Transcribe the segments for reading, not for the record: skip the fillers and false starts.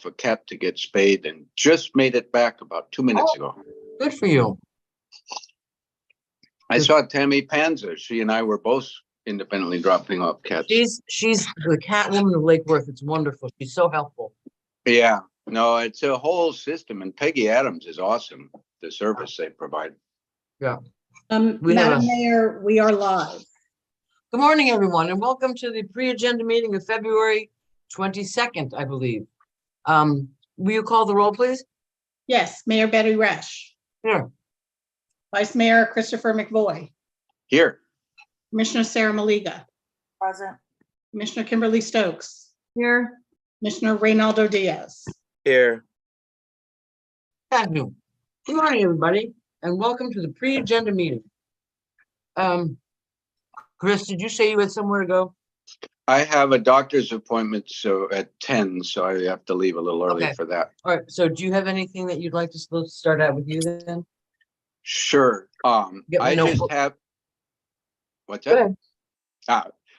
a cat to get spayed and just made it back about 2 minutes ago. Good for you. I saw Tammy Panza. She and I were both independently dropping off cats. She's the cat woman of Lake Worth. It's wonderful. She's so helpful. Yeah, no, it's a whole system, and Peggy Adams is awesome. The service they provide. Yeah. Madam Mayor, we are live. Good morning, everyone, and welcome to the pre-agenda meeting of February 22nd, I believe. Will you call the roll, please? Yes, Mayor Betty Resch. Here. Vice Mayor Christopher McVoy. Here. Commissioner Sarah Maliga. Present. Commissioner Kimberly Stokes. Here. Commissioner Reynaldo Diaz. Here. Thank you. Good morning, everybody, and welcome to the pre-agenda meeting. Chris, did you say you had somewhere to go? I have a doctor's appointment at 10, so I have to leave a little early for that. All right, so do you have anything that you'd like to start out with you then? Sure. I just have. What's that?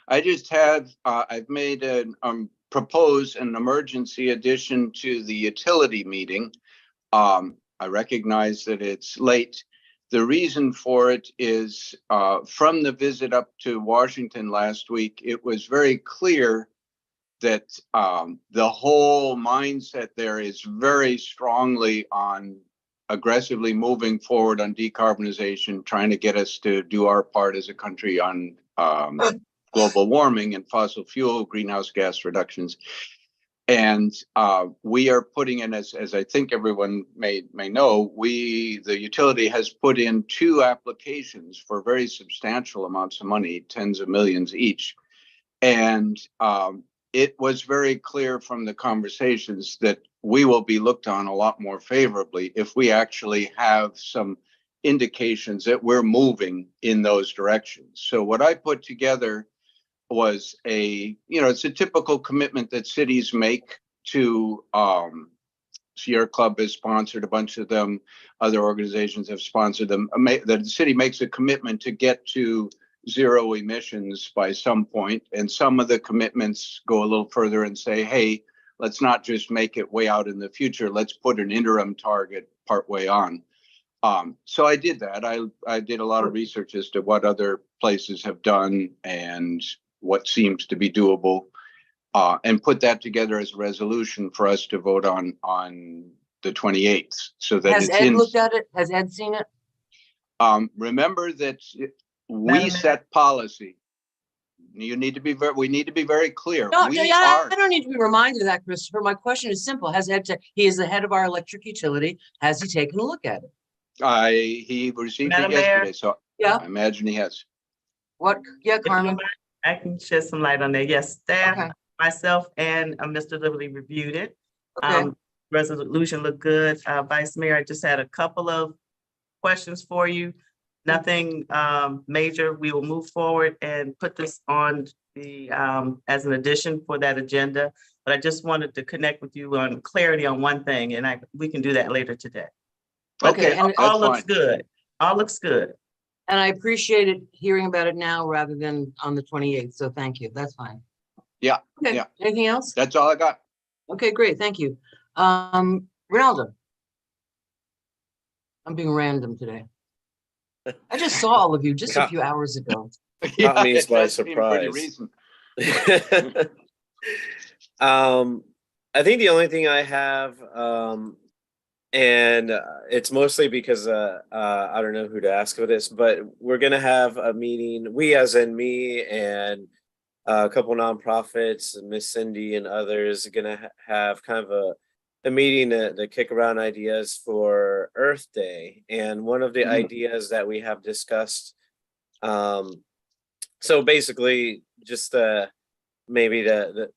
I just have. I've made proposed an emergency addition to the utility meeting. I recognize that it's late. The reason for it is from the visit up to Washington last week, it was very clear that the whole mindset there is very strongly on aggressively moving forward on decarbonization, trying to get us to do our part as a country on global warming and fossil fuel greenhouse gas reductions. And we are putting in, as I think everyone may know, the utility has put in 2 applications for very substantial amounts of money, tens of millions each. And it was very clear from the conversations that we will be looked on a lot more favorably if we actually have some indications that we're moving in those directions. So what I put together was it's a typical commitment that cities make to Sierra Club has sponsored a bunch of them. Other organizations have sponsored them. The city makes a commitment to get to zero emissions by some point, and some of the commitments go a little further and say, hey, let's not just make it way out in the future, let's put an interim target partway on. So I did that. I did a lot of research as to what other places have done and what seems to be doable, and put that together as a resolution for us to vote on the 28th. So that has Ed looked at it? Has Ed seen it? Remember that we set policy. We need to be very clear. No, I don't need to be reminded of that, Christopher. My question is simple. Has Ed, he is the head of our electric utility. Has he taken a look at it? He received it yesterday, so yeah, I imagine he has. What? Yeah, Carmen. I can shed some light on that. Yes, staff, myself, and Mr. Liberty reviewed it. Okay. Resolution looked good. Vice Mayor, I just had a couple of questions for you. Nothing major. We will move forward and put this on the as an addition for that agenda. But I just wanted to connect with you on clarity on one thing, and we can do that later today. Okay, and all looks good. All looks good. And I appreciated hearing about it now rather than on the 28th. So thank you. That's fine. Yeah. Okay. Yeah. Anything else? That's all I got. Okay, great. Thank you. Ronaldo. I'm being random today. I just saw all of you just a few hours ago. Caught me by surprise. I think the only thing I have, and it's mostly because I don't know who to ask for this, but we're gonna have a meeting. We, as in me and a couple nonprofits, Miss Cindy and others, are gonna have kind of a meeting to kick around ideas for Earth Day. And one of the ideas that we have discussed, so basically just maybe the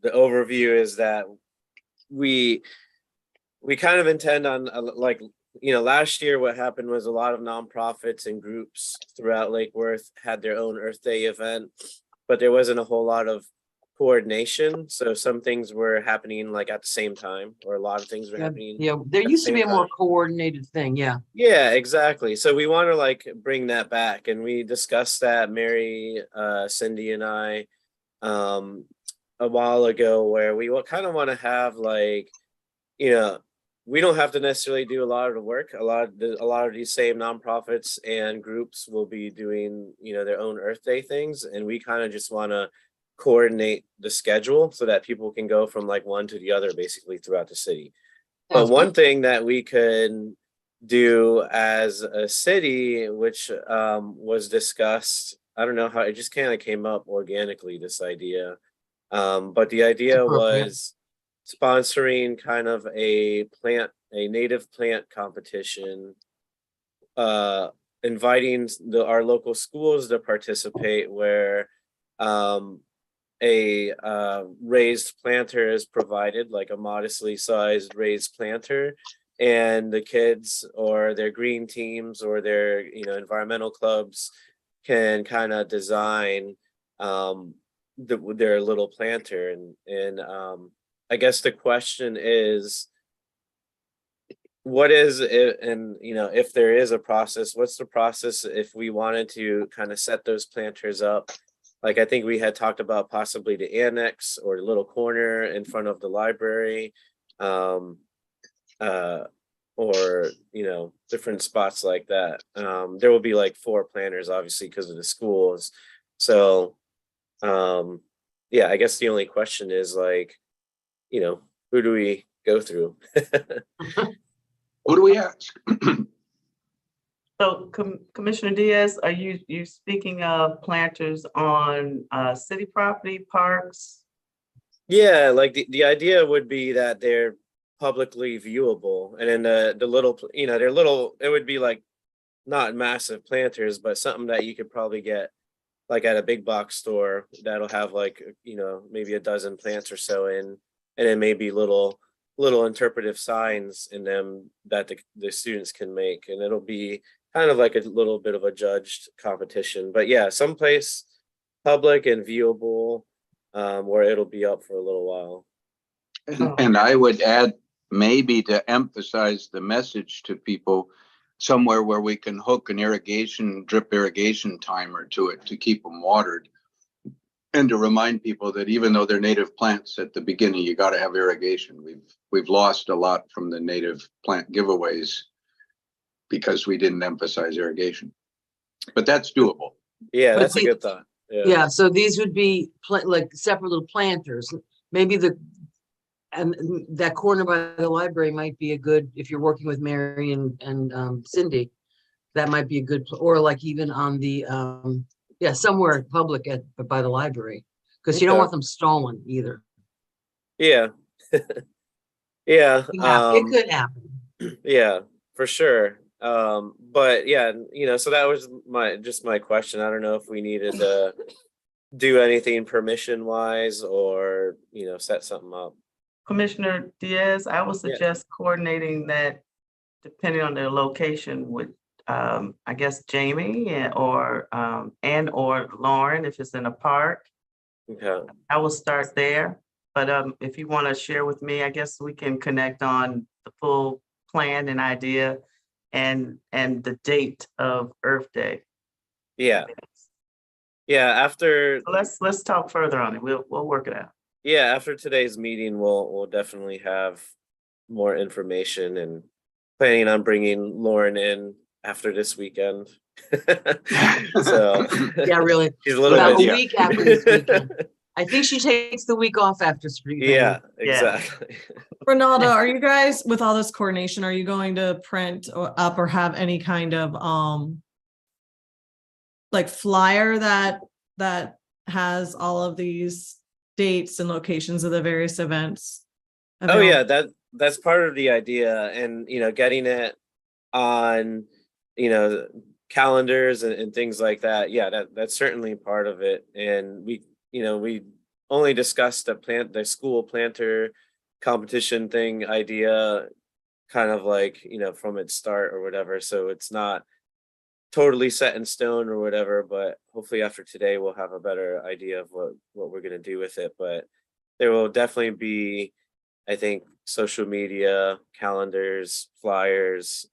overview is that we kind of intend on last year what happened was a lot of nonprofits and groups throughout Lake Worth had their own Earth Day event, but there wasn't a whole lot of coordination. So some things were happening like at the same time, or a lot of things were happening. Yeah, there used to be a more coordinated thing. Yeah. Yeah, exactly. So we want to bring that back, and we discussed that, Mary, Cindy, and I. a while ago where we kind of want to have like, you know, we don't have to necessarily do a lot of the work. A lot of these same nonprofits and groups will be doing, you know, their own Earth Day things, and we kind of just want to coordinate the schedule so that people can go from like one to the other basically throughout the city. But Sounds one thing that we could do as a city, which was discussed, I don't know how it just kind of came up organically, this idea. But the idea Appropriate. was sponsoring kind of a native plant competition, inviting our local schools to participate, where a raised planter is provided, like a modestly sized raised planter, and the kids or their green teams or their, you know, environmental clubs can kind of design their little planter. And I guess the question is, what is it, and you know, if there is a process, what's the process if we wanted to kind of set those planters up? Like, I think we had talked about possibly the annex or the little corner in front of the library, or, you know, different spots like that. There will be like 4 planters, obviously, because of the schools. So, yeah, I guess the only question is like, you know, who do we go through? Who do we ask? So Commissioner Diaz, are you speaking of planters on city property, parks? Yeah, like the idea would be that they're publicly viewable, and then the little, you know, they're little, it would be like not massive planters, but something that you could probably get like at a big box store that'll have like, you know, maybe a dozen plants or so in, and then maybe little interpretive signs in them that the students can make, and it'll be kind of like a little bit of a judged competition. But yeah, someplace public and viewable, where it'll be up for a little while. And I would add, maybe to emphasize the message to people, somewhere where we can hook an drip irrigation timer to it to keep them watered. And to remind people that even though they're native plants, at the beginning, you got to have irrigation. We've lost a lot from the native plant giveaways because we didn't emphasize irrigation. But that's doable. Yeah, But that's a good thought. Yeah, so these would be like separate little planters. Maybe and that corner by the library might be a good, if you're working with Mary and Cindy, that might be a good, or like even on the, yeah, somewhere public by the library, because you don't Okay. want them stolen either. Yeah. Yeah. It could happen. Yeah, for sure. But yeah, you know, so that was my question. I don't know if we needed to do anything permission wise, or, you know, set something up. Commissioner Diaz, I would suggest coordinating that depending on their location with, I guess, Jamie or Lauren, if it's in a park. Okay. I will start there, but if you want to share with me, I guess we can connect on the full plan and idea and the date of Earth Day. Yeah. Yeah, after So let's talk further on it. We'll work it out. yeah, after today's meeting, we'll definitely have more information, and planning on bringing Lauren in after this weekend. So Yeah, really. she's a little About bit a week after this weekend. I think she takes the week off after spring. Yeah, Yeah. exactly. Ronaldo, are you guys, with all this coordination, are you going to print up or have any kind of like flyer that has all of these dates and locations of the various events? Oh yeah, that's part of the idea, and you know, getting it on, you know, calendars and things like that. Yeah, that's certainly part of it. And we only discussed the school planter competition thing idea kind of like, you know, from its start or whatever. So it's not totally set in stone or whatever, but hopefully after today we'll have a better idea of what we're going to do with it. But there will definitely be, I think, social media, calendars, flyers,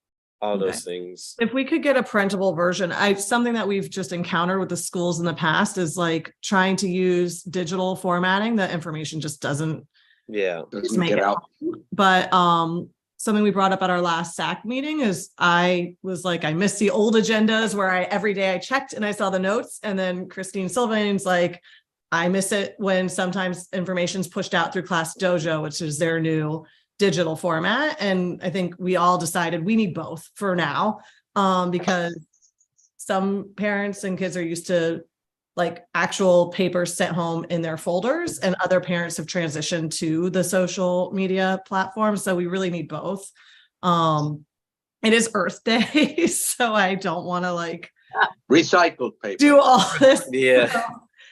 all Okay. those things. If we could get a printable version, something that we've just encountered with the schools in the past is like trying to use digital formatting. The information just doesn't Yeah. Doesn't make get it. out. But something we brought up at our last SAC meeting is I was like, I miss the old agendas where every day I checked and I saw the notes. And then Christine Sylvan's like, I miss it when sometimes information's pushed out through Class Dojo, which is their new digital format. And I think we all decided we need both for now, because some parents and kids are used to like actual papers sent home in their folders, and other parents have transitioned to the social media platform. So we really need both. It is Earth Day, so I don't want to like Recycled paper. do all this. Yeah.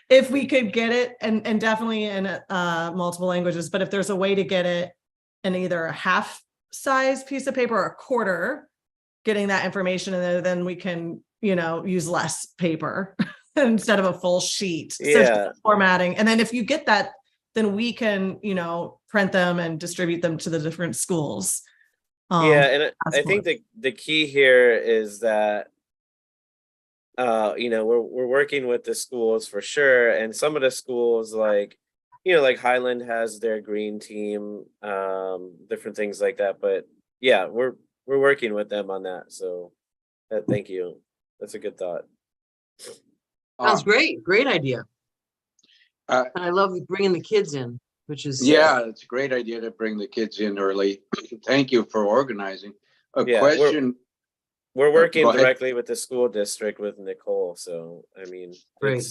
If we could get it, and definitely in multiple languages, but if there's a way to get it in either a half size piece of paper or a quarter, getting that information, and then we can, use less paper instead of a full sheet. So Yeah. just formatting. And then if you get that, then we can, print them and distribute them to the different schools. Yeah, and I that's think the key here is that we're working with the schools for sure, and some of the schools like Highland has their green team, different things like that. But yeah, we're working with them on that. So thank you. That's a good thought. Sounds great. Great idea. Uh, And I love bringing the kids in, which is. Yeah, it's a great idea to bring the kids in early. Thank you for organizing. A Yeah, question, We're working go ahead. directly with the school district with Nicole. So I mean, Great.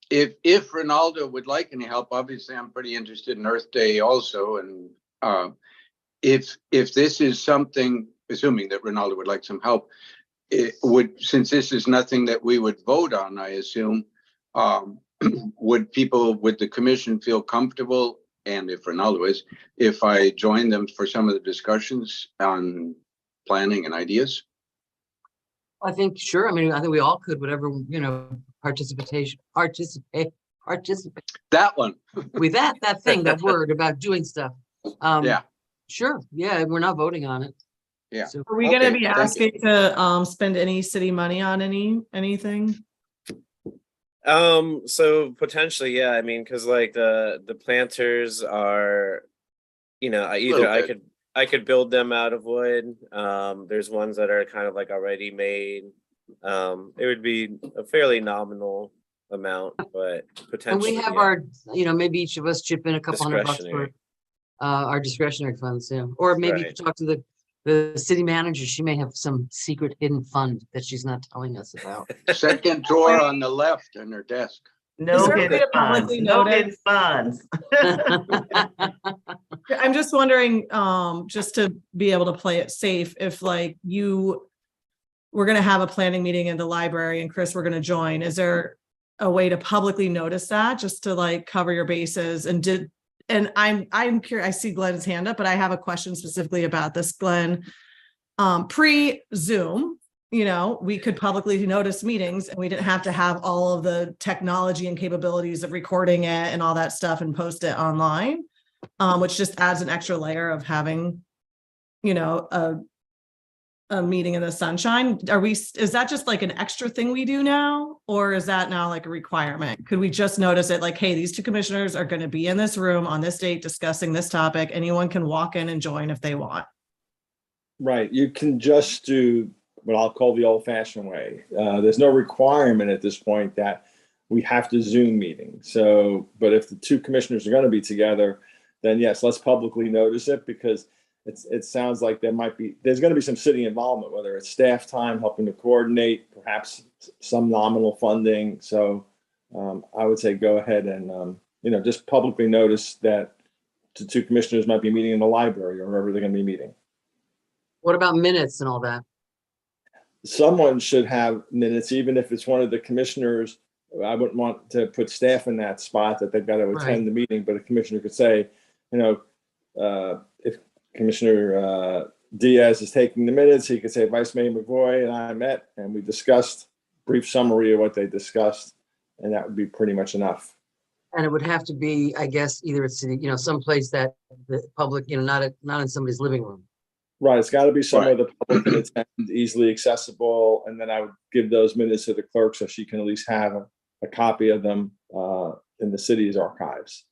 if Ronaldo would like any help, obviously I'm pretty interested in Earth Day also. And if this is something, assuming that Ronaldo would like some help, since this is nothing that we would vote on, I assume, would the commission feel comfortable, and if Ronaldo is, if I join them for some of the discussions on planning and ideas? I think, sure. I mean, I think we all could, whatever, participate That one. with that thing, that word about doing stuff. Yeah. Sure. Yeah, we're not voting on it. Yeah. So Are we going to Okay, be thank you. asking to spend any city money on anything? So potentially, yeah. I mean, because like the planters are, I could build them out of wood. There's ones that are kind of like already made. It would be a fairly nominal amount, but and potentially. we have yeah. our, maybe each of us chip in a couple $100 for Discretionary. our discretionary funds, yeah. Or maybe Right. talk to the city manager. She may have some secret hidden fund that she's not telling us about. Second drawer on the left in her desk. No there a way hidden to funds, publicly no notice? hidden funds. I'm just wondering, just to be able to play it safe, if like we're going to have a planning meeting in the library and Chris, we're going to join. Is there a way to publicly notice that, just to like cover your bases? And I'm curious, I see Glenn's hand up, but I have a question specifically about this, Glenn. Pre-Zoom, we could publicly notice meetings and we didn't have to have all of the technology and capabilities of recording it and all that stuff and post it online, which just adds an extra layer of having, a meeting in the sunshine. Is that just like an extra thing we do now? Or is that now like a requirement? Could we just notice it like, hey, these two commissioners are going to be in this room on this date discussing this topic. Anyone can walk in and join if they want. Right. You can just do what I'll call the old fashioned way. There's no requirement at this point that we have to Zoom meeting. So, but if the two commissioners are going to be together, then yes, let's publicly notice it, because it sounds like there's going to be some city involvement, whether it's staff time, helping to coordinate, perhaps some nominal funding. So I would say go ahead and, just publicly notice that the two commissioners might be meeting in the library or wherever they're going to be meeting. What about minutes and all that? Someone should have minutes, even if it's one of the commissioners. I wouldn't want to put staff in that spot that they've got to attend the meeting, but a commissioner could say, if Commissioner Diaz is taking the minutes, he could say, Vice Mayor McVoy and I met and we discussed brief summary of what they discussed, and that would be pretty much enough. And it would have to be, I guess, either at city, someplace that the public, not in somebody's living room. Right, it's got to be somewhere Right. the public can attend, easily accessible, and then I would give those minutes to the clerk so she can at least have a copy of them in the city's archives.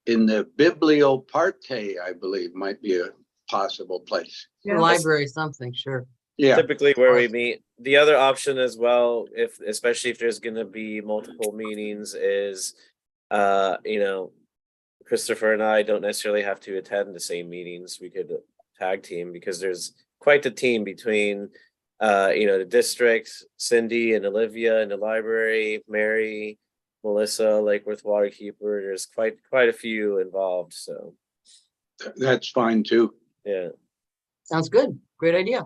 In the Biblioparte, I believe, might be a possible place. The library, something, sure. Yeah, Typically where we meet. The other option as well, if especially if there's gonna be multiple meetings, is Christopher and I don't necessarily have to attend the same meetings. We could tag team because there's quite the team between the district, Cindy and Olivia in the library, Mary, Melissa, Lake Worth Waterkeeper. There's quite a few involved. So that's fine too. yeah. Sounds good. Great idea.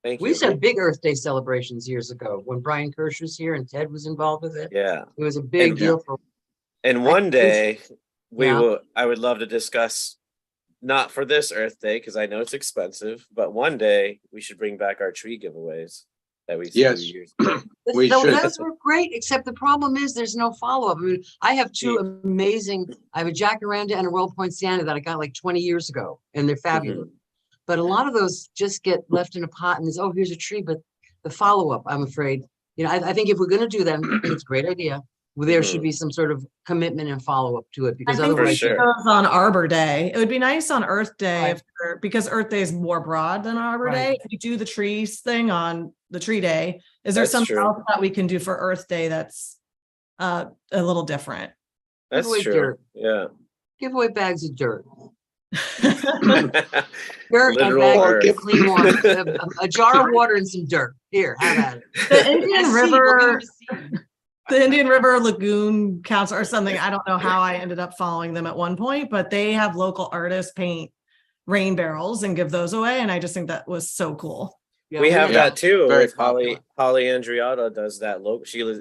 Thank you. We used to have big Earth Day celebrations years ago when Brian Kirsch was here and Ted was involved with it. Yeah. It was a big And- deal for, And one day Yeah. I would love to discuss, not for this Earth Day, because I know it's expensive, but one day we should bring back our tree giveaways that we Yes. years ago. We should. those were great, except the problem is there's no follow-up. I mean, I have two amazing, I have a jacaranda and a Royal Point Sienna that I got like 20 years ago, and they're fabulous. But a lot of those just get left in a pot and it's, oh, here's a tree, but the follow-up, I'm afraid, I think if we're gonna do that, I think it's a great idea. Well, there should be some sort of commitment and follow-up to it, I because think we otherwise. should sure. go on Arbor Day. It would be nice on Earth Day Right. because Earth Day is more broad than Arbor Right. Day. If we do the trees thing on the tree day, is there That's something true. else that we can do for Earth Day that's a little different? That's away true. dirt. Yeah. Give away bags of dirt. Literal Dirt and bags earth. of clean water, a jar of water and some dirt. Here, have at it. The And Indian a seed, we'll give River, them a seed. the Indian River Lagoon Council or something. I don't know how I ended up following them at one point, but they have local artists paint rain barrels and give those away. And I just think that was so cool. Yeah, We have Yeah, that too. very With Holly Andriotto does that.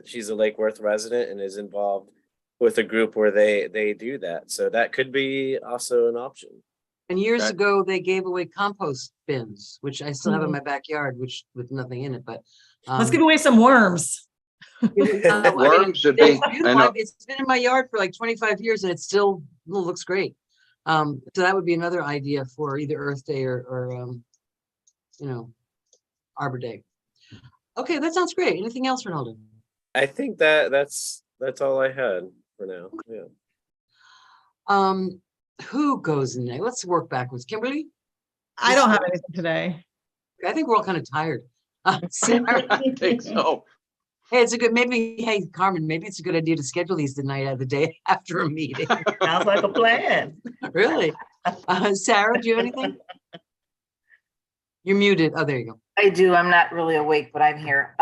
She's a Lake Worth resident and is involved with a group where they do that. So that could be also an option. And years Okay. ago, they gave away compost bins, which I still have in my backyard, which with nothing in it, but. Let's give away some worms. Worms would be, It's I beautiful. know, It's been in my yard for like 25 years and it still looks great. So that would be another idea for either Earth Day or Arbor Day. Okay, that sounds great. Anything else, Ronaldo? I think that's all I had for now. Yeah. Who goes next? Let's work backwards. Kimberly? I don't have anything today. I think we're all kind of tired. Sarah? I think so. Hey, hey, Carmen, maybe it's a good idea to schedule these the night of the day after a meeting. Sounds like a plan. Really? Sarah, do you have anything? You're muted. Oh, there you go. I do. I'm not really awake, but I'm here.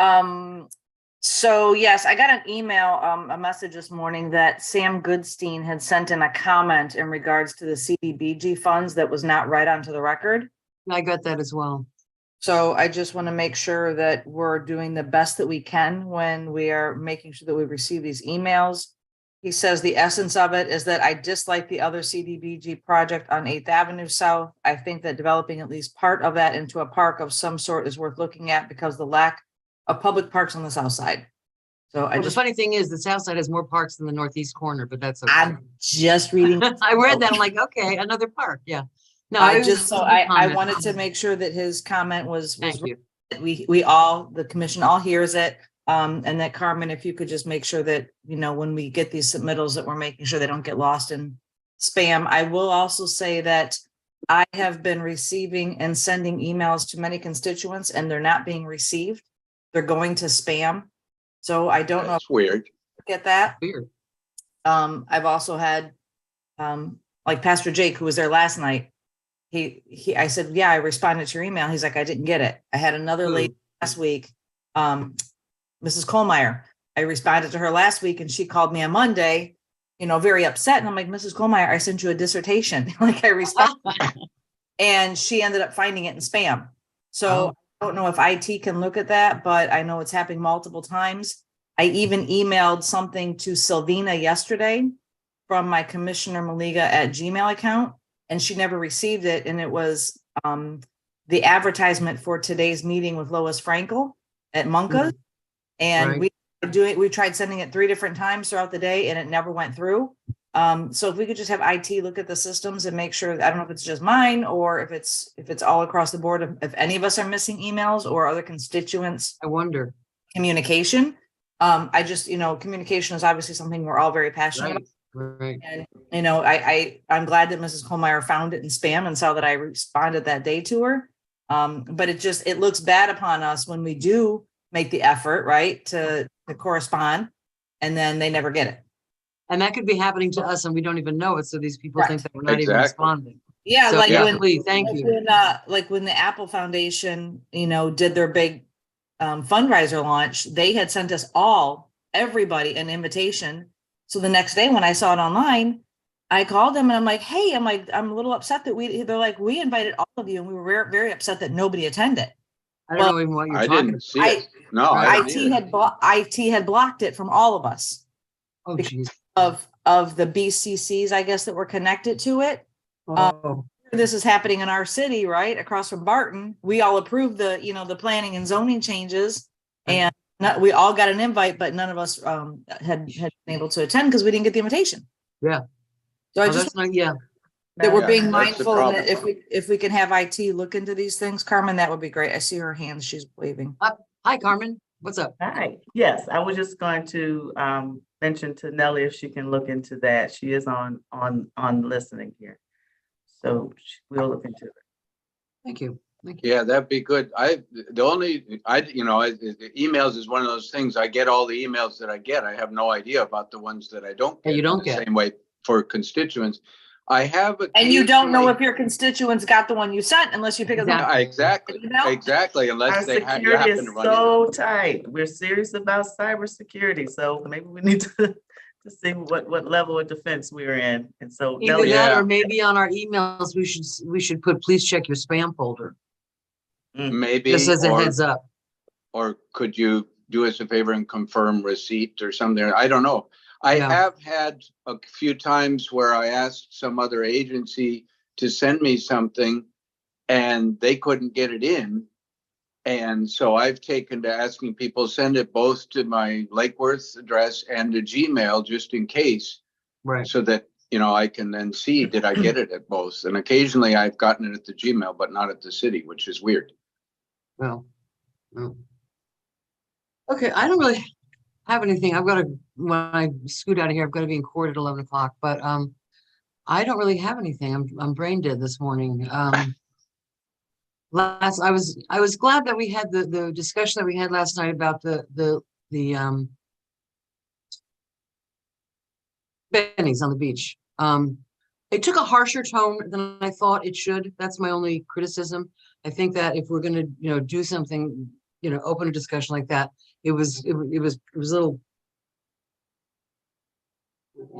So yes, I got an email, a message this morning that Sam Goodstein had sent in a comment in regards to the CDBG funds that was not read onto the record. I got that as well. So I just want to make sure that we're doing the best that we can when we are making sure that we receive these emails. He says the essence of it is that I dislike the other CDBG project on 8th Avenue South. I think that developing at least part of that into a park of some sort is worth looking at because the lack of public parks on the south side. So Well, the funny thing is the south side has more parks than the northeast corner, but that's okay. I'm just reading. I read that. I'm like, okay, another park. Yeah. No, I it was just, so a good I comment. wanted to make sure that his comment was Thank you. we all, the commission all hears it. And that Carmen, if you could just make sure that, when we get these submittals, that we're making sure they don't get lost in spam. I will also say that I have been receiving and sending emails to many constituents and they're not being received. They're going to spam. So I don't know if That's weird. you get that. Weird. I've also had, like Pastor Jake, who was there last night. I said, yeah, I responded to your email. He's like, I didn't get it. I had another lady last week, Mrs. Kohlmeyer. I responded to her last week and she called me on Monday, very upset. And I'm like, Mrs. Kohlmeyer, I sent you a dissertation. Like I responded and she ended up finding it in spam. So I don't know if IT can look at that, but I know it's happening multiple times. I even emailed something to Sylvina yesterday from my Commissioner Maliga at Gmail account, and she never received it. And it was the advertisement for today's meeting with Lois Frankel at Munka. And Right. we tried sending it 3 different times throughout the day and it never went through. So if we could just have IT look at the systems and make sure, I don't know if it's just mine or if it's all across the board, if any of us are missing emails or other constituents I wonder. communication. I just, communication is obviously something we're all very passionate about. Right. And, I'm glad that Mrs. Holmeyer found it in spam and saw that I responded that day to her. But it looks bad upon us when we do make the effort, right, to correspond, and then they never get it. And that could be happening to us and we don't even know it. So these people think that we're not even Exactly. responding. Yeah, So, like yeah, when, please, thank you. when the Apple Foundation, did their big fundraiser launch, they had sent us everybody an invitation. So the next day when I saw it online, I called them and I'm like, hey, I'm a little upset that they're like, we invited all of you and we were very, very upset that nobody attended. I don't know even what you're I talking didn't about. see it. No, I didn't either. IT had blocked it from all of us Oh, geez. of the BCCs, I guess, that were connected to it. Oh, This is happening in our city, right across from Barton. We all approved the planning and zoning changes, and we all got an invite, but none of us had been able to attend because we didn't get the invitation. Yeah. So I oh, just that's not, yeah. that we're Yeah, being that's the mindful, and that problem. if we can have IT look into these things, Carmen, that would be great. I see her hands; she's waving. Hi, Carmen. What's up? Hi, yes, I was just going to mention to Nellie if she can look into that. She is on listening here. So we'll look into it. Thank you. Thank you. Yeah, that'd be good. Emails is one of those things. I get all the emails that I get. I have no idea about the ones that I don't Yeah, get. you don't The get. Same way for constituents. I have. And you don't know occasionally- if your constituents got the one you sent unless you pick up. Exactly. Exactly, unless Our they you security happen is to run into. so tight. We're serious about cybersecurity, so maybe we need to see what level of defense we're in. And so Either Nellie, that Yeah. or maybe on our emails, we should put, please check your spam folder, Maybe, just as a heads up. or could you do us a favor and confirm receipt or something? I don't know. I Yeah. have had a few times where I asked some other agency to send me something and they couldn't get it in. And so I've taken to asking people, send it both to my Lake Worth address and to Gmail, just in case, Right. so that, I can then see, did I get it at both? And occasionally I've gotten it at the Gmail, but not at the city, which is weird. Well. no. Okay, I don't really have anything. When I scoot out of here, I've got to be in court at 11 o'clock, but I don't really have anything. I'm brain dead this morning. I was glad that we had the discussion that we had last night about the Benny's on the beach. It took a harsher tone than I thought it should. That's my only criticism. I think that if we're gonna, do something, open a discussion like that, it was a little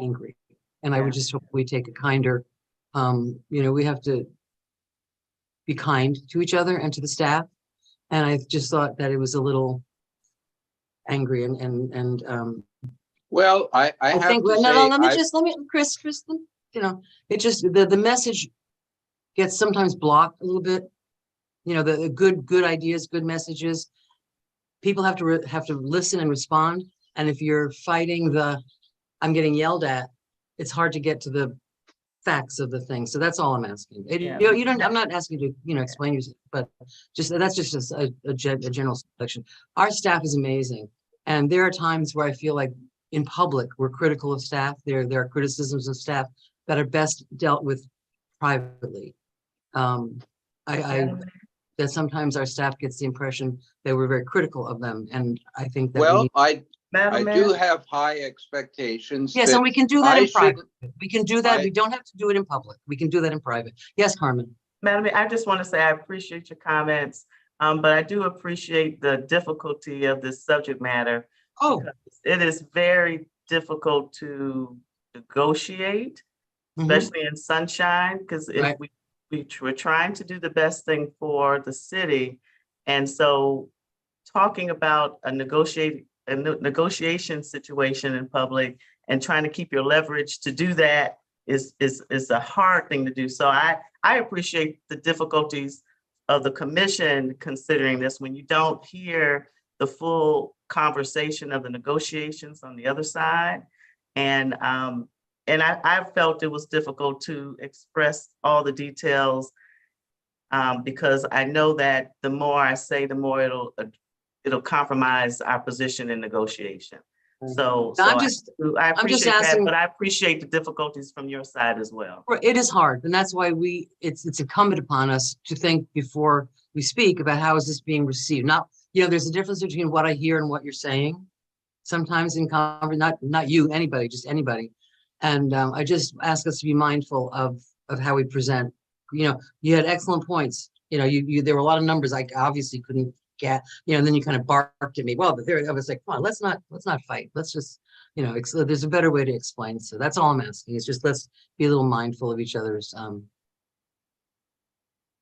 angry. And I would just hope we take a kinder, we have to be kind to each other and to the staff. And I just thought that it was a little angry and Well, I I have think, to well, say, no, let me, Kristen, it just, the message gets sometimes blocked a little bit. The good ideas, good messages. People have to listen and respond. And if you're fighting I'm getting yelled at, it's hard to get to the facts of the thing. So that's all I'm asking. I'm not asking you to, explain yourself, but that's just a general selection. Our staff is amazing. And there are times where I feel like in public, we're critical of staff. There are criticisms of staff that are best dealt with privately. That sometimes our staff gets the impression that we're very critical of them. And I think that well, I Madam do Mayor, have high expectations. yes, that and we can do that I in should- private. We can do that. I- We don't have to do it in public. We can do that in private. Yes, Carmen. Madam Mayor, I just want to say I appreciate your comments, but I do appreciate the difficulty of this subject matter. Oh, Because it is very difficult to negotiate, mhm. especially in sunshine, because if Right. we're trying to do the best thing for the city. And so talking about a negotiation situation in public and trying to keep your leverage to do that is a hard thing to do. So I appreciate the difficulties of the commission considering this when you don't hear the full conversation of the negotiations on the other side. And and I felt it was difficult to express all the details because I know that the more I say, the more it'll compromise our position in negotiation. So I'm I just appreciate that, asking- but I appreciate the difficulties from your side as well. It is hard, and that's why it's incumbent upon us to think before we speak about how is this being received. Not, there's a difference between what I hear and what you're saying. Sometimes in not you, anybody, just anybody. And I just ask us to be mindful of how we present. You had excellent points. There were a lot of numbers I obviously couldn't get. And then you kind of barked at me. Well, but there I was like, come on, let's not fight. Let's just, there's a better way to explain. So that's all I'm asking. It's just let's be a little mindful of each other's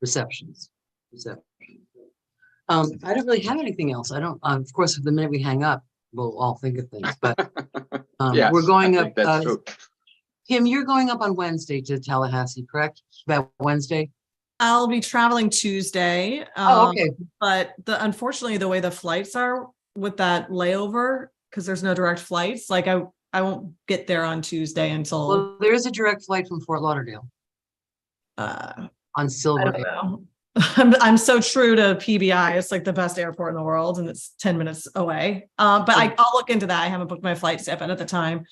receptions. I don't really have anything else. I don't. Of course, the minute we hang up, we'll all think of things. But Yes, we're going I up. think that's true. Kim, you're going up on Wednesday to Tallahassee, correct? About Wednesday. I'll be traveling Tuesday. Oh, okay. But unfortunately, the way the flights are with that layover, because there's no direct flights, like I won't get there on Tuesday until Well, there is a direct flight from Fort Lauderdale on I Silver. don't know. I'm so true to PBI. It's like the best airport in the world, and it's 10 minutes away. But I'll look into that. I haven't booked my flights yet, but at the time,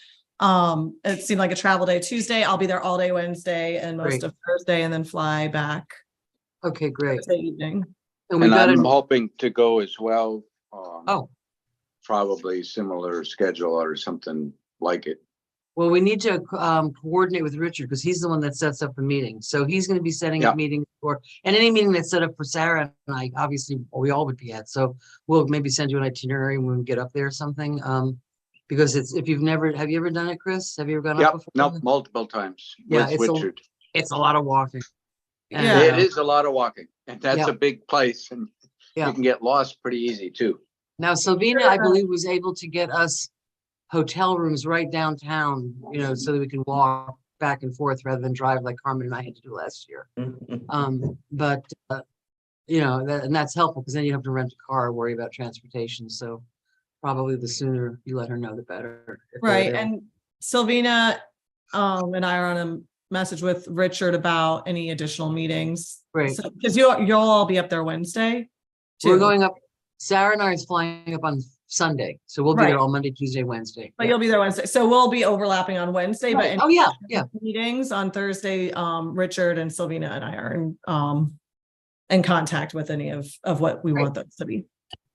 it seemed like a travel day. Tuesday, I'll be there all day Wednesday and most Great. of Thursday, and then fly back Okay, great. Thursday evening. And we And got I'm it. hoping to go as well. Oh, Probably similar schedule or something like it. well, we need to coordinate with Richard because he's the one that sets up the meeting. So he's going to be setting up Yeah. meetings and any meeting that's set up for Sarah and I, obviously, we all would be at. So we'll maybe send you an itinerary when we get up there or something. Because have you ever done it, Chris? Have you ever gone up Yep, before? no, multiple times Yeah, with Richard. It's a lot of walking. And, Yeah. It is a lot of walking, and that's Yeah. a big place, and Yeah. you can get lost pretty easy too. Now, Sylvina, I believe, was able to get us hotel rooms right downtown, so that we can walk back and forth rather than drive like Carmen and I had to do last year. But and that's helpful because then you have to rent a car, worry about transportation. So probably the sooner you let her know, the better. if they're Right. available. And Sylvina and I are on a message with Richard about any additional meetings. Great. Because you'll all be up there Wednesday. We're too. going up. Sarah and I is flying up on Sunday, so we'll be there Right. all Monday, Tuesday, Wednesday. But Yeah. you'll be there Wednesday. So we'll be overlapping on Wednesday, but Right. any Oh, yeah. meetings on Thursday, Richard and Sylvina and I are in contact with any of what we Right. want those to be.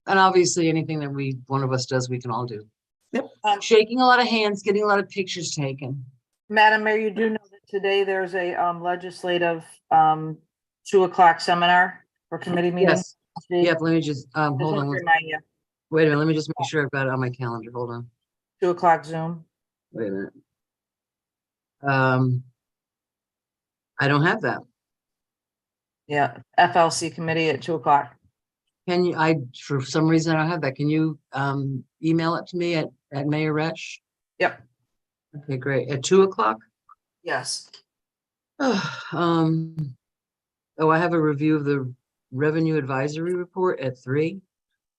And obviously, anything that one of us does, we can all do. Yep. Shaking a lot of hands, getting a lot of pictures taken. Madam Mayor, you do know that today there's a legislative 2:00 seminar for committee meetings. Yes. Yep. Let me just Just hold want on. to remind you, Wait a minute. Let me just make sure I've got it on my calendar. Hold on. 2:00 Zoom. Wait a minute. I don't have that. Yeah, FLC committee at 2:00. Can you? For some reason, I don't have that. Can you email it to me at Mayor Resch? Yep. Okay, great. At 2:00. Yes. Oh, I have a review of the revenue advisory report at 3.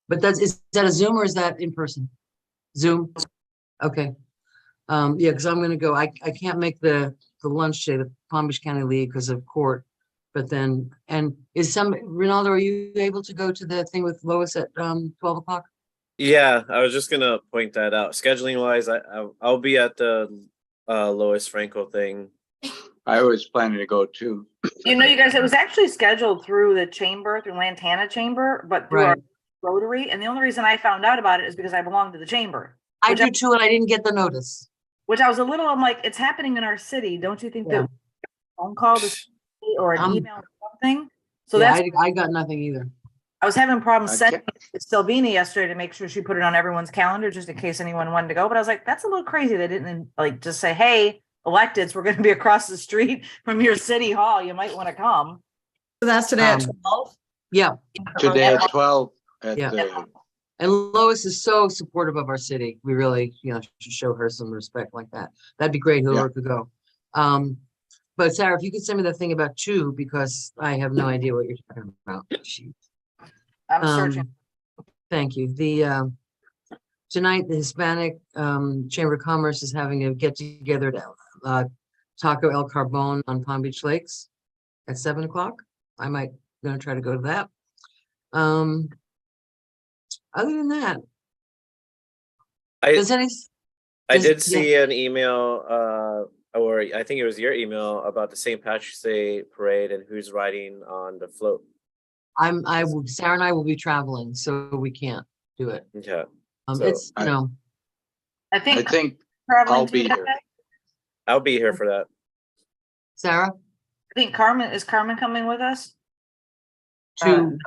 But is that a Zoom or is that in person? Zoom? Okay. Yeah, because I'm gonna go. I can't make the lunch day, the Palm Beach County League because of court. But then, Ronaldo, are you able to go to the thing with Lois at 12:00? Yeah, I was just gonna point that out. Scheduling wise, I'll be at the Lois Franco thing. I was planning to go too. You guys, it was actually scheduled through the chamber, through Lantana Chamber, but through our Right. Rotary. And the only reason I found out about it is because I belong to the chamber, I Which do too, and I didn't get the notice. which I'm like, it's happening in our city. Don't you think Yeah. that phone call or an Um, email or something? So Yeah, that's, I got nothing either. I was having problems I sending it to Sylvina yesterday to make sure she put it on everyone's calendar just in case anyone wanted to go. But I was like, that's a little crazy. They didn't like just say, hey, electeds, we're going to be across the street from your city hall. You might want to come. So that's today at Um, 12. Yeah, Today at 12 at Yeah. the, and Lois is so supportive of our city. We really, should show her some respect like that. That'd be great, whoever could go. But Sarah, if you could send me the thing about 2, because I have no idea what you're talking about. Shoot. I'm searching. Thank you. Tonight, the Hispanic Chamber of Commerce is having a get together at Taco El Carbone on Palm Beach Lakes at 7 o'clock. Gonna try to go to that. Other than that, I does any, I does- did see an email, or I think it was your email about the St. Patrick's Day parade and who's riding on the float. Sarah and I will be traveling, so we can't do it. Okay, So, It's, I- you know, I I think. think traveling I'll to be that here. day? I'll be here for that. Sarah, I think is Carmen coming with us? to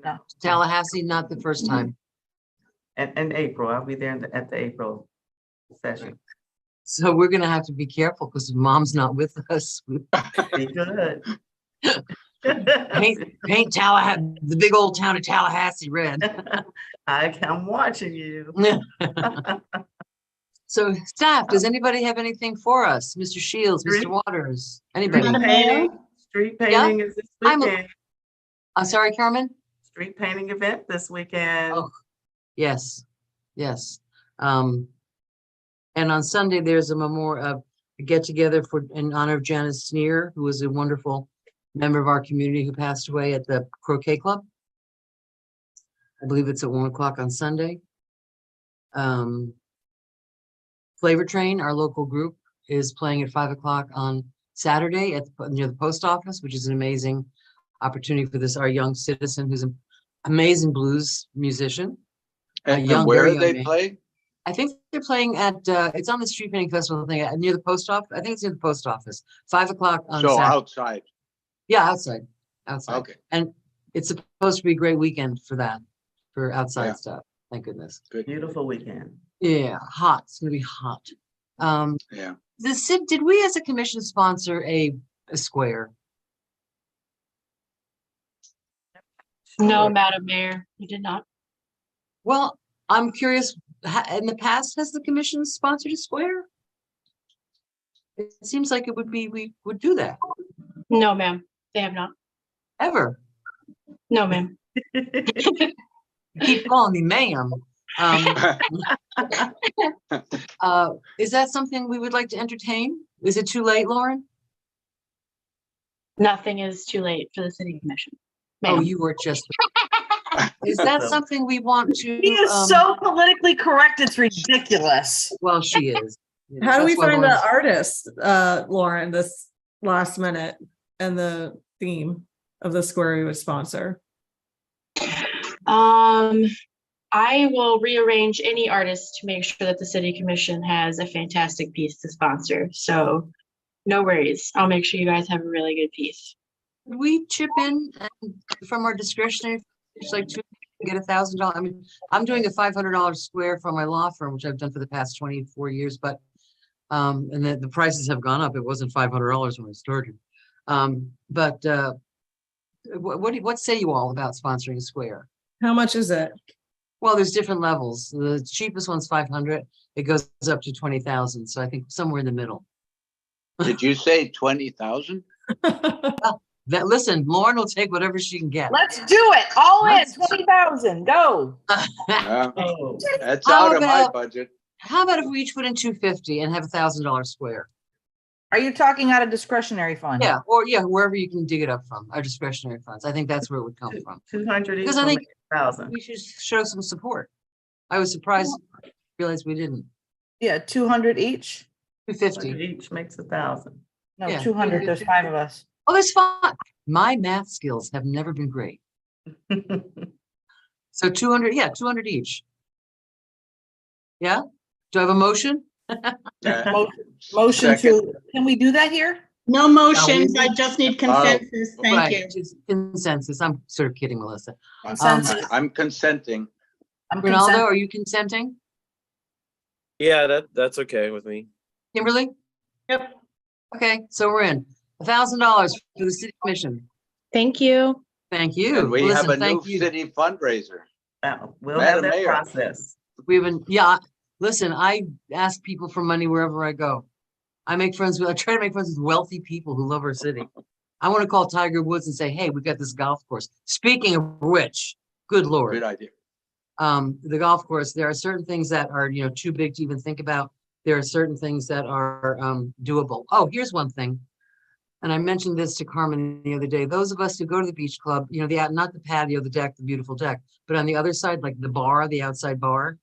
No. Tallahassee, not the first time. In April, I'll be there at the April session. So we're gonna have to be careful because mom's not with us. Be good. Paint Tallahassee, the big old town of Tallahassee red. I'm watching you. So staff, does anybody have anything for us? Mr. Shields, Mr. Street- Waters, anybody? Madam Mayor? Street painting is this I'm- weekend. I'm sorry, Carmen? Street painting event this weekend. Oh. Yes, yes. And on Sunday, there's a get together in honor of Janice Sneer, who was a wonderful member of our community who passed away at the Croquet Club. I believe it's at 1 o'clock on Sunday. Flavor Train, our local group, is playing at 5 o'clock on Saturday near the post office, which is an amazing opportunity for our young citizen who's an amazing blues musician. And young, where very do they young man. play? I think they're playing at, it's on the Street Painting Festival thing, near the post office. I think it's near the post office, 5 o'clock on So Saturday. outside. Yeah, outside. Okay, And it's supposed to be a great weekend for that, for Yeah. outside stuff. Thank goodness. good. Beautiful weekend. Yeah, hot. It's gonna be hot. Yeah. Did we as a commission sponsor a square? No, Madam Mayor, you did not. Well, I'm curious, in the past, has the commission sponsored a square? It seems like we would do that, No, ma'am, they have not. ever. No, ma'am. You keep calling me ma'am. Is that something we would like to entertain? Is it too late, Lauren? Nothing is too late for the city commission. Oh, Ma'am. you were just. Is that something we want to? He is so politically correct, it's ridiculous. Well, she is. How do we That's why find the Lauren's- artist, Lauren, this last minute and the theme of the square we would sponsor? I will rearrange any artist to make sure that the city commission has a fantastic piece to sponsor. So no worries. I'll make sure you guys have a really good piece. Could we chip in from our discretionary, it's like to get $1,000? I mean, I'm doing a $500 square for my law firm, which I've done for the past 24 years, but and the prices have gone up. It wasn't $500 when I started. What say you all about sponsoring a square? How much is it? Well, there's different levels. The cheapest one's 500. It goes up to 20,000. So I think somewhere in the middle. Did you say 20,000? Listen, Lauren will take whatever she can get. Let's do it. All in, Let's- 20,000, go. Yeah, Oh, that's How out of my about- budget. How about if we each put in 250 and have $1,000 square? Are you talking out of discretionary fund? Yeah, or yeah, wherever you can dig it up from, our discretionary funds. I think that's where it would come from. 200 each Because I will think- make 1,000. We should show some support. I was surprised, realized we didn't. Yeah, 200 each? 250. 200 each makes 1,000. No, Yeah, 200, there's 5 of us. Oh, that's fine. My math skills have never been great. So 200, yeah, 200 each. Yeah? Do I have a motion? Yeah. Motion Second. to, can we do that here? No motions, I just need consensus. Thank Right, you. just consensus. I'm sort of kidding, Melissa. Consensus. I'm consenting. I'm Ronaldo, consent- are you consenting? Yeah, that's okay with me. Kimberly? Yep. Okay, so we're in. $1,000 for the city commission. Thank you. Thank you. And we have Listen, a new thank you. city fundraiser. We'll have Madam that Mayor. process. We've been, yeah, listen, I ask people for money wherever I go. I try to make friends with wealthy people who love our city. I want to call Tiger Woods and say, hey, we've got this golf course. Speaking of which, good Good Lord, idea. the golf course, there are certain things that are, too big to even think about. there are certain things that are doable. Oh, here's one thing. And I mentioned this to Carmen the other day. Those of us who go to the beach club, you know, not the patio, the deck, the beautiful deck, but on the other side, like the bar, the outside bar,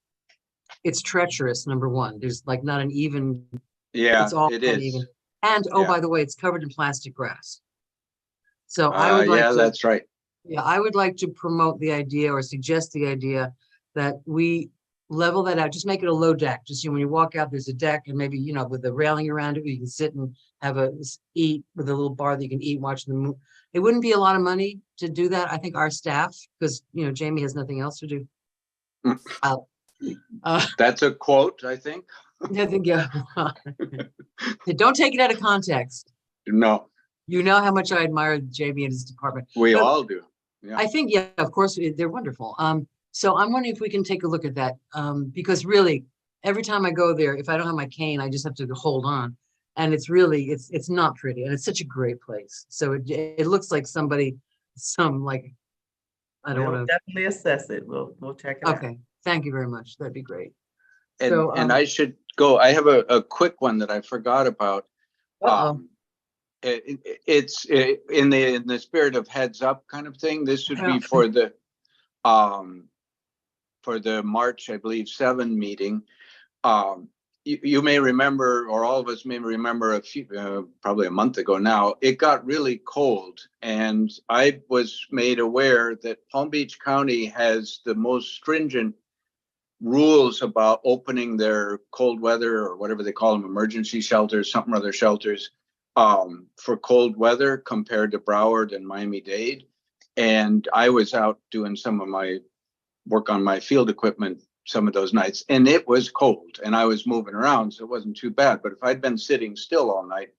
it's treacherous, number one. There's like not an even, Yeah, it's all it is. uneven. And oh, Yeah. by the way, it's covered in plastic grass. So I would like Yeah, to, that's right. yeah, I would like to promote the idea or suggest the idea that we level that out, just make it a low deck. Just, you know, when you walk out, there's a deck and maybe, you know, with a railing around it, where you can sit and have eat with a little bar that you can eat, watch the movie. It wouldn't be a lot of money to do that. I think our staff, because, you know, Jamie has nothing else to do. That's a quote, I think. I think, yeah. Don't take it out of context. No, You know how much I admire Jamie and his department. we But all do. Yeah. I think, yeah, of course, they're wonderful. So I'm wondering if we can take a look at that. Because really, every time I go there, if I don't have my cane, I just have to hold on. And it's really, it's not pretty, and it's such a great place. So it looks like somebody, like, I don't We'll want to, definitely assess it. We'll check it out. okay, thank you very much. That'd be great. And, So, and I should go, I have a quick one that I forgot about. Uh-oh. It's in the spirit of heads up kind of thing. This would Yeah. be for the March, I believe, 7 meeting. You may remember, or all of us may remember probably a month ago now, it got really cold, and I was made aware that Palm Beach County has the most stringent rules about opening their cold weather, or whatever they call them, emergency shelters, something or other shelters, for cold weather compared to Broward and Miami-Dade. And I was out doing some of my work on my field equipment some of those nights, and it was cold, and I was moving around, so it wasn't too bad. But if I'd been sitting still all night,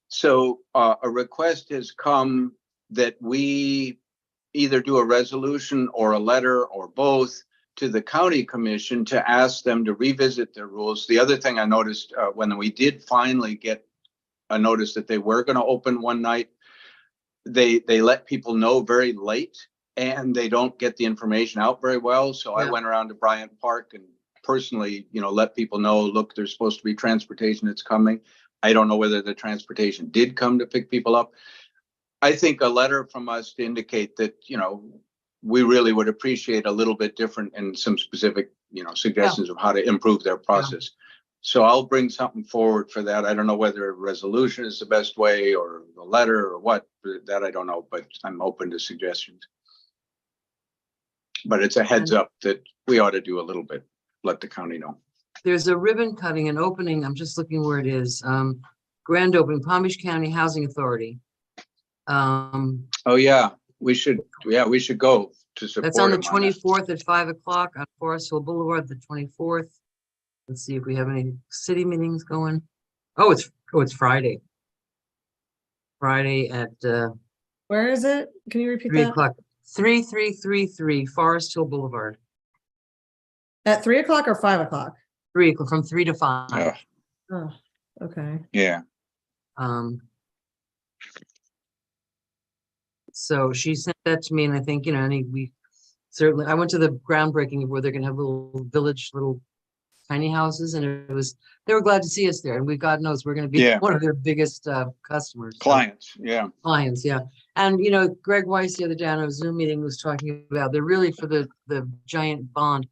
so a request has come that we either do a resolution or a letter or both to the county commission to ask them to revisit their rules. The other thing I noticed when we did finally get a notice that they were going to open one night, they let people know very late, and they don't get the information out very well. So I went around to Bryant Park and personally, let people know, look, there's supposed to be transportation that's coming. I don't know whether the transportation did come to pick people up. I think a letter from us to indicate that, we really would appreciate a little bit different and some specific, suggestions of how to improve their process. So I'll bring something forward for that. I don't know whether a resolution is the best way or a letter or what, that I don't know, but I'm open to suggestions. But it's a heads up that we ought to do a little bit, let the county know. There's a ribbon cutting and opening. I'm just looking where it is. Grand opening, Palm Beach County Housing Authority. Oh, yeah, we should go to support. That's on the them that. 24th at 5 o'clock on Forest Hill Boulevard, the 24th. Let's see if we have any city meetings going. Oh, it's Friday. Friday at Where is it? Can you repeat 3 that? o'clock. 3333 Forest Hill Boulevard. At 3 o'clock or 5 o'clock? 3 from 3 to 5. Yeah. Oh, okay. Yeah. So she sent that to me, and I think, we certainly, I went to the groundbreaking where they're gonna have little village, little tiny houses, and they were glad to see us there, and God knows we're gonna be one of their biggest customers. Clients, yeah. Clients, yeah. And, Greg Weiss the other day on a Zoom meeting was talking about, they're really for the giant bond.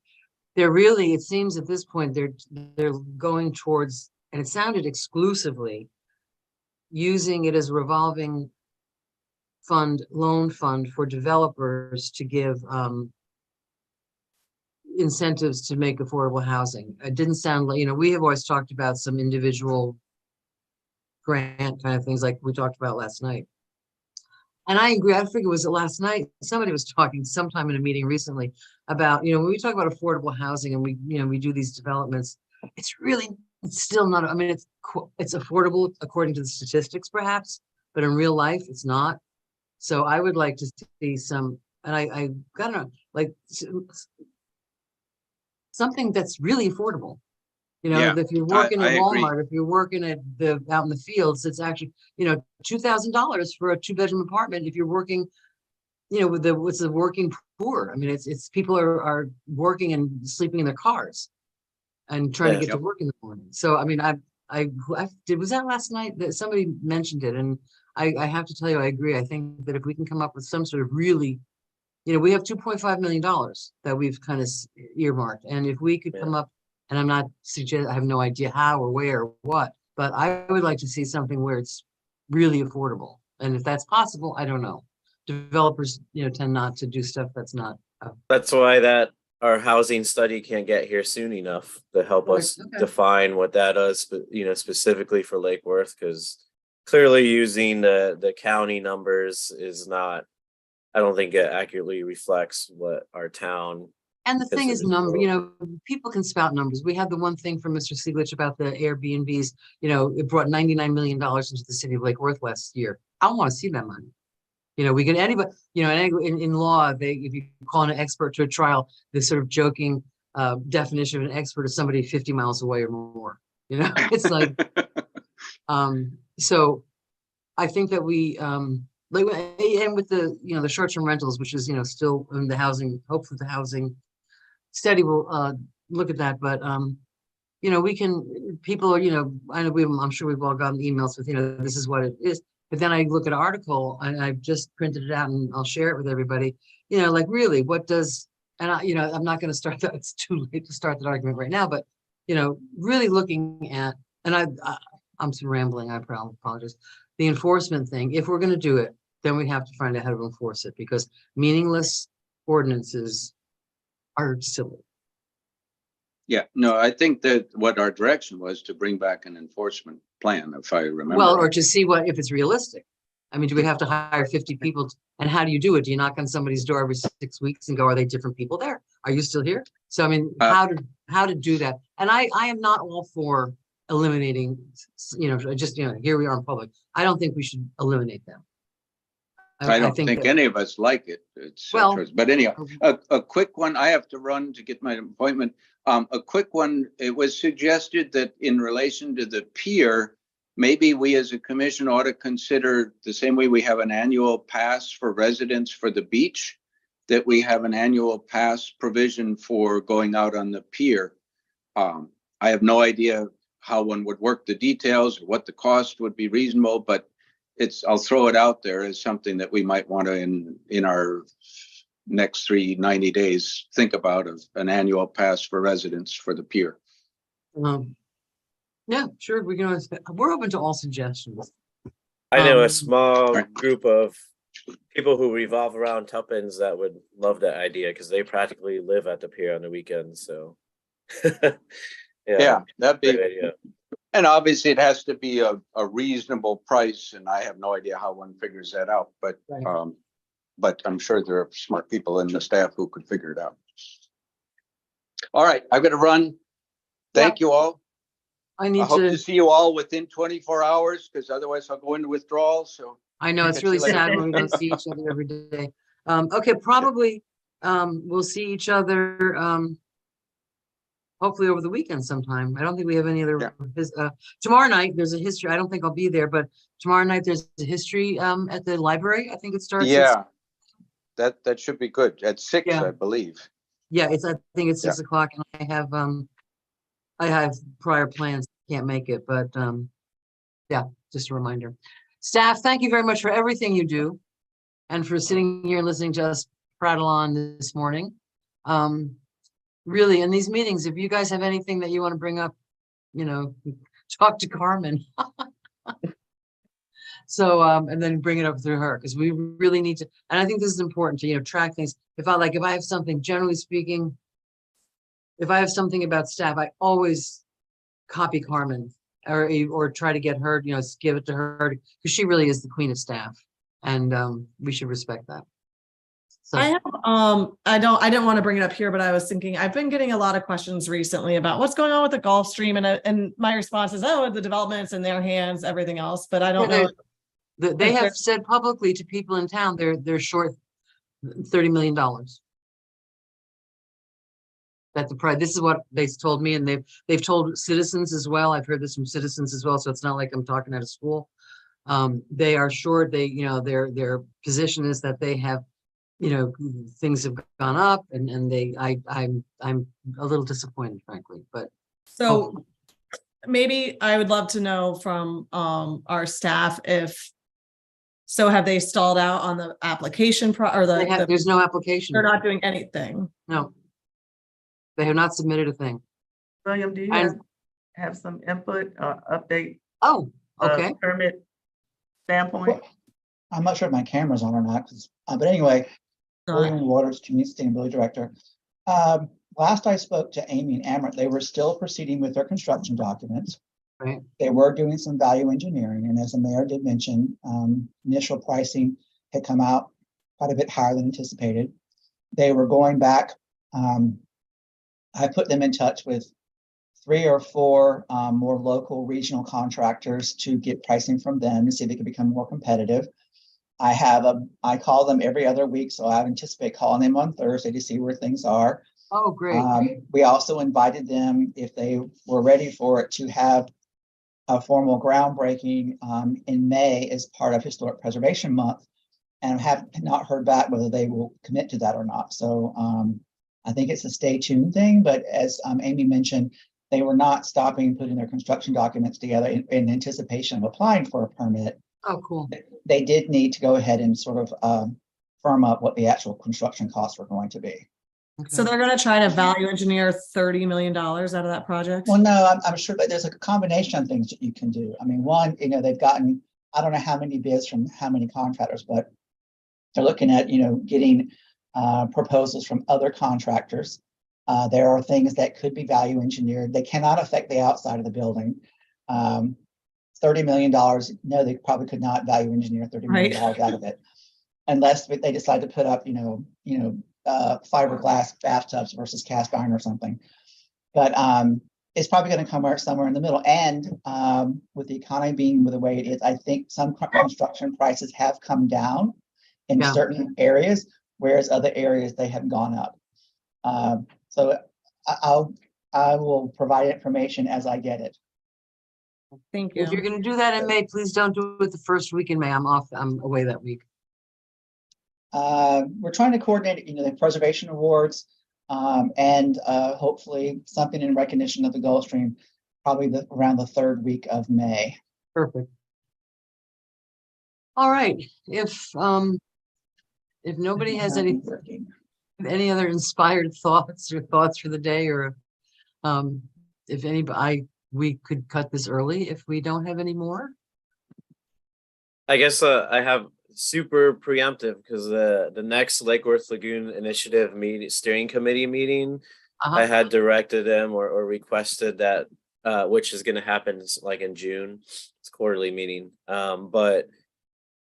They're really, it seems at this point, they're going towards, and it sounded exclusively, using it as a revolving loan fund for developers to give incentives to make affordable housing. It didn't sound like, we have always talked about some individual grant kind of things like we talked about last night. And I agree. I figure was it last night? Somebody was talking sometime in a meeting recently about, when we talk about affordable housing and we do these developments, it's still not, it's affordable according to the statistics perhaps, but in real life, it's not. So I would like to see some, and I gotta like something that's really affordable. If you're working at Walmart, if you're working at out in the fields, it's actually, $2,000 for a 2-bedroom apartment. If you're working, with the working poor. It's people are working and sleeping in their cars. and trying to Yeah. get to work in the morning. So, I mean, I did, was that last night that somebody mentioned it? And I have to tell you, I agree. I think that if we can come up with some sort of really, we have $2.5 million that we've kind of earmarked. And if we could come up, and I'm not I have no idea how or where or what, but I would like to see something where it's really affordable. And if that's possible, I don't know. Developers, tend not to do stuff that's not. That's why that our housing study can't get here soon enough to help Right, us okay. define what that is, specifically for Lake Worth, because clearly using the county numbers is not, I don't think it accurately reflects what our town. And the thing is considers people can spout numbers. We had the one thing from Mr. Sieglich about the Airbnbs, it brought $99 million into the city of Lake Worth last year. I want to see that money. We can anybody, in law, if you call an expert to a trial, the sort of joking definition of an expert is somebody 50 miles away or more. It's like, so I think that we, and with the, the short-term rentals, which is, still in the housing, hopefully the housing study will look at that, but we can, people are, I know I'm sure we've all gotten emails with, this is what it is. But then I look at an article and I've just printed it out and I'll share it with everybody, like really what does, and I'm not going to start that. It's too late to start that argument right now, but, really looking at, and I'm some rambling, I apologize. The enforcement thing, if we're going to do it, then we have to find out how to enforce it because meaningless ordinances are silly. Yeah, no, I think that what our direction was to bring back an enforcement plan, if I remember. Well, or to see if it's realistic. I mean, do we have to hire 50 people? And how do you do it? Do you knock on somebody's door every 6 weeks and go, are they different people there? Are you still here? So, I mean, how to do that? And I am not all for eliminating, just, here we are in public. I don't think we should eliminate them. I don't think any of us like it. It's but anyhow, a quick one. I have to run to get my appointment. A quick one. It was suggested that in relation to the pier, maybe we as a commission ought to consider the same way we have an annual pass for residents for the beach, that we have an annual pass provision for going out on the pier. I have no idea how one would work the details, or what the cost would be reasonable, but I'll throw it out there as something that we might want to in our next 90 days think about of an annual pass for residents for the pier. Yeah, sure. We're open to all suggestions. I know a small group of people who revolve around Tuppence that would love that idea because they practically live at the pier on the weekends. So yeah, that'd be. Idea. And obviously it has to be a reasonable price, and I have no idea how one figures that out, but but I'm sure there are smart people in the staff who could figure it out. All right, I've got to run. Thank you all. I hope to see you all within 24 hours because otherwise I'll go into withdrawal. So I know it's really sad when we don't see each other every day. Okay, probably we'll see each other hopefully over the weekend sometime. I don't think we have any other. Tomorrow night there's a history. I don't think I'll be there, but tomorrow night there's a history at the library. I think it starts. Yeah, that should be good at 6, I believe. Yeah, I think it's 6 o'clock, and I have prior plans. Can't make it, but yeah, just a reminder. Staff, thank you very much for everything you do, and for sitting here and listening to us prattle on this morning. Really, in these meetings, if you guys have anything that you want to bring up, talk to Carmen. So, and then bring it up through her, because we really need to, and I think this is important to, track things. If I have something, generally speaking, if I have something about staff, I always copy Carmen or try to get her, give it to her, because she really is the queen of staff, and we should respect that. So I have, I didn't want to bring it up here, but I was thinking, I've been getting a lot of questions recently about what's going on with the Gulf Stream, and my response is, oh, the development's in their hands, everything else, but I don't know. They have said publicly to people in town they're short $30 million. That the price. This is what they told me, and they've told citizens as well. I've heard this from citizens as well, so it's not like I'm talking out of school. They are short. Their position is that they have, things have gone up, and I'm a little disappointed, frankly, but So maybe I would love to know from our staff if, so have they stalled out on the application There's no application. they're not doing anything? No. They have not submitted a thing. William, do you And- have some input, update, Oh, okay. permit standpoint? I'm not sure if my camera's on or not, but anyway, Not- William Waters, Community Sustainability Director. Last I spoke to Amy and Amrit, they were still proceeding with their construction documents. Right. They were doing some value engineering, and as the mayor did mention, initial pricing had come out quite a bit higher than anticipated. They were going back. I put them in touch with 3 or 4 more local regional contractors to get pricing from them and see if they could become more competitive. I call them every other week, so I anticipate calling them on Thursday to see where things are. Oh, great. We also invited them, if they were ready for it, to have a formal groundbreaking in May as part of Historic Preservation Month, and have not heard back whether they will commit to that or not. So I think it's a stay tuned thing, but as Amy mentioned, they were not stopping putting their construction documents together in anticipation of applying for a permit. Oh, cool. They did need to go ahead and sort of firm up what the actual construction costs were going to be. So they're gonna try to value engineer $30 million out of that project? Well, no, I'm sure that there's a combination of things that you can do. I mean, one, they've gotten, I don't know how many bids from how many contractors, but they're looking at, getting proposals from other contractors. There are things that could be value engineered. They cannot affect the outside of the building. $30 million, no, they probably could not value engineer $30 million out of it. Unless they decide to put up, fiberglass bathtubs versus cast iron or something. But it's probably going to come somewhere in the middle. And with the economy being the way it is, I think some construction prices have come down in certain areas, whereas other areas they have gone up. So I will provide information as I get it. Thank you. If you're gonna do that in May, please don't do it the first week in May. I'm away that week. We're trying to coordinate, the preservation awards, and hopefully something in recognition of the Gulfstream, probably around the 3rd week of May. Perfect. All right, if nobody has any other inspired thoughts for the day, or if anybody, we could cut this early if we don't have any more. I guess I have super preemptive because the next Lake Worth Lagoon Initiative steering committee meeting, I had directed them or requested that, which is going to happen like in June. It's a quarterly meeting. But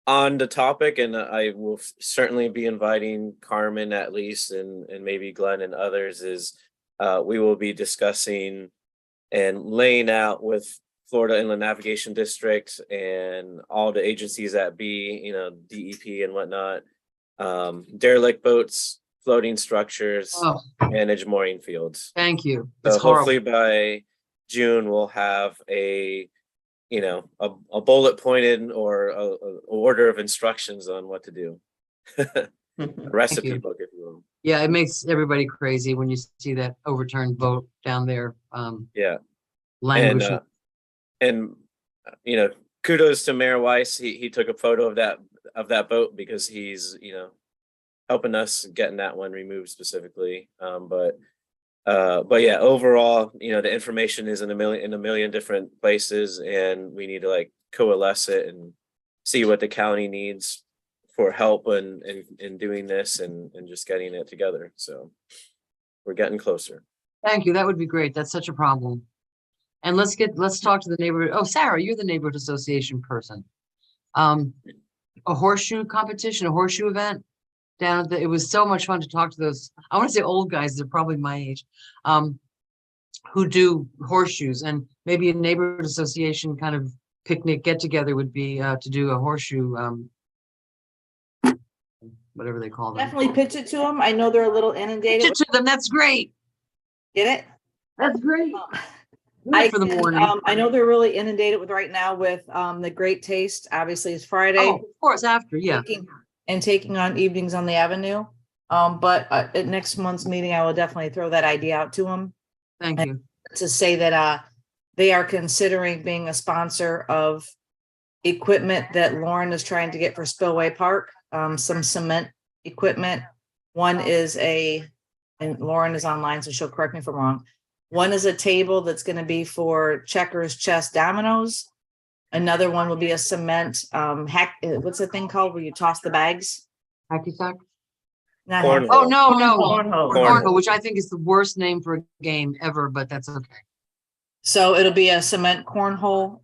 on the topic, and I will certainly be inviting Carmen at least, and maybe Glenn and others, is we will be discussing and laying out with Florida Inland Navigation District and all the agencies that be, DEP and whatnot, derelict boats, floating structures, managed mooring fields. Thank you. So hopefully by June, we'll have a bullet pointed or a order of instructions on what to do. A recipe book, if you will. Yeah, it makes everybody crazy when you see that overturned boat down there. Languishing. And kudos to Mayor Weiss. He took a photo of that boat because he's helping us getting that one removed specifically. But yeah, overall, the information is in a million different places, and we need to coalesce it and see what the county needs for help in doing this and just getting it together. So we're getting closer. Thank you. That would be great. That's such a problem. And let's talk to the neighborhood. Oh, Sarah, you're the neighborhood association person. A horseshoe competition, a horseshoe event down at it was so much fun to talk to those, I want to say old guys, they're probably my age, who do horseshoes, and maybe a neighborhood association kind of picnic get together would be to do a horseshoe, whatever they call them. Definitely pitch it to them. I know they're a little inundated. Pitch it to them. That's great. Get it? That's great. For the morning. I know they're really inundated right now with the Great Taste. Obviously, it's Friday. Oh, of course, after, yeah. Taking on evenings on the Avenue. But at next month's meeting, I will definitely throw that idea out to them. Thank you. to say that they are considering being a sponsor of equipment that Lauren is trying to get for Spillway Park, some cement equipment. One is and Lauren is online, so she'll correct me if I'm wrong. One is a table that's going to be for checkers, chess, dominoes. Another one will be a cement what's the thing called where you toss the bags? Hacky sack? Not Cornhole. hacky- Oh, no. Cornhole. Cornhole, which I think is the worst name for a game ever, but that's okay. So it'll be a cement cornhole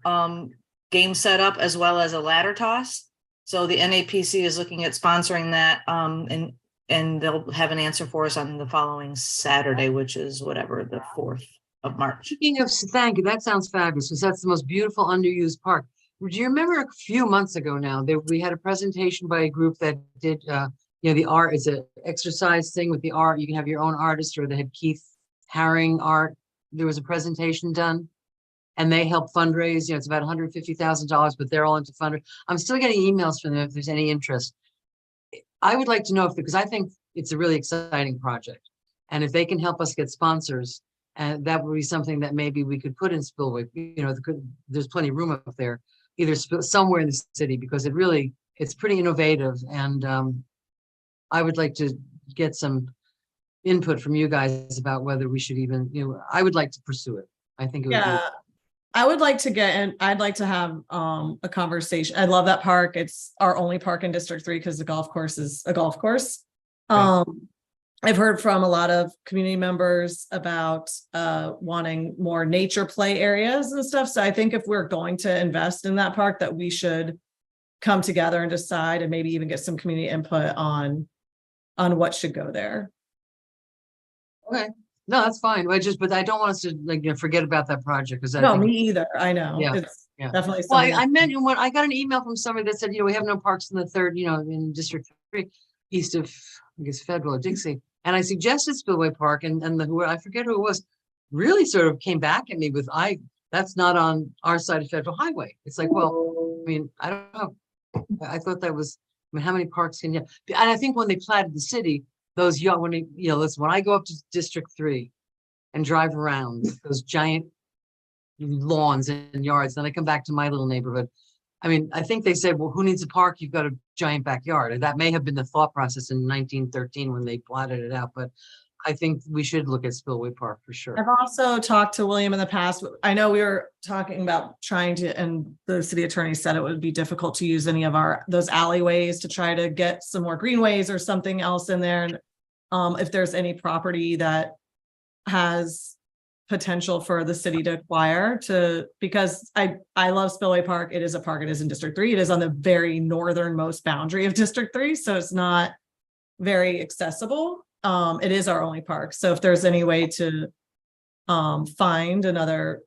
game setup as well as a ladder toss. So the NAPC is looking at sponsoring that, and they'll have an answer for us on the following Saturday, which is whatever, the 4th of March. Speaking of, thank you, that sounds fabulous, because that's the most beautiful underused park. Do you remember a few months ago now, we had a presentation by a group that did, the art, it's an exercise thing with the art. You can have your own artist, or they had Keith Haring art. There was a presentation done and they help fundraise, it's about $150,000, but they're all into fundraising. I'm still getting emails from them if there's any interest. I would like to know because I think it's a really exciting project. And if they can help us get sponsors, and that would be something that maybe we could put in Spillway, there's plenty of room up there, either somewhere in the city, because it's pretty innovative. And I would like to get some input from you guys about whether we should even, I would like to pursue it. I think it would be. I would like to get in, I'd like to have a conversation. I love that park. It's our only park in District 3 because the golf course is a golf course. I've heard from a lot of community members about wanting more nature play areas and stuff. So I think if we're going to invest in that park, that we should come together and decide, and maybe even get some community input on what should go there. Okay. No, that's fine. But I don't want us to forget about that project, because No, me either. I know. Yeah, It's yeah. definitely Well, something. I meant when I got an email from somebody that said, we have no parks in the third, in District 3, east of, I guess, Federal or Dixie. And I suggested Spillway Park, and I forget who it was, really sort of came back at me with, that's not on our side of Federal Highway. It's like, well, I don't know. I thought that was, how many parks can you, and I think when they platted the city, those young, listen, when I go up to District 3 and drive around those giant lawns and yards, then I come back to my little neighborhood. I think they said, well, who needs a park? You've got a giant backyard. That may have been the thought process in 1913 when they plotted it out, but I think we should look at Spillway Park for sure. I've also talked to William in the past. I know we were talking about trying to, and the city attorney said it would be difficult to use any of those alleyways to try to get some more greenways or something else in there. And if there's any property that has potential for the city to acquire because I love Spillway Park. It is a park. It is in District 3. It is on the very northernmost boundary of District 3. So it's not very accessible. It is our only park. So if there's any way to find another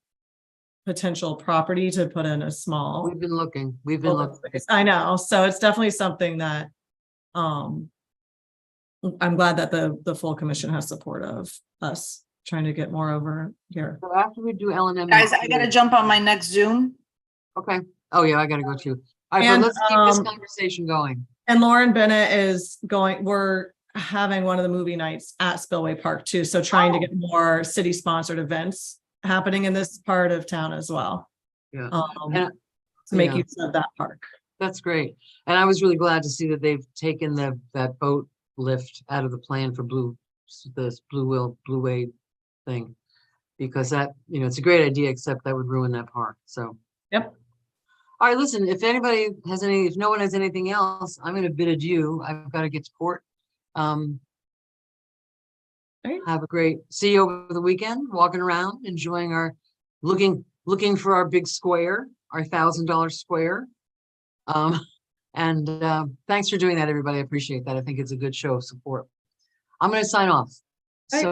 potential property to put in a small. We've been looking. I know. So it's definitely something that I'm glad that the full commission has support of us trying to get more over here. So after we do L&M. Guys, I gotta jump on my next Zoom. Okay. Oh yeah, I gotta go too. All right, And, so let's keep this conversation going. And Lauren Bennett is we're having one of the movie nights at Spillway Park too. So trying to get more city sponsored events happening in this part of town as well. Yeah. To make use of that park. That's great. And I was really glad to see that they've taken that boat lift out of the plan for Blue Way thing, because that, it's a great idea, except that would ruin that park. So. Yep. All right, listen, if no one has anything else, I'm going to bid adieu. I've got to get to court. Have a great, see you over the weekend, walking around, enjoying looking for our big square, our $1,000 square. And thanks for doing that, everybody. I appreciate that. I think it's a good show of support. I'm going to sign off. So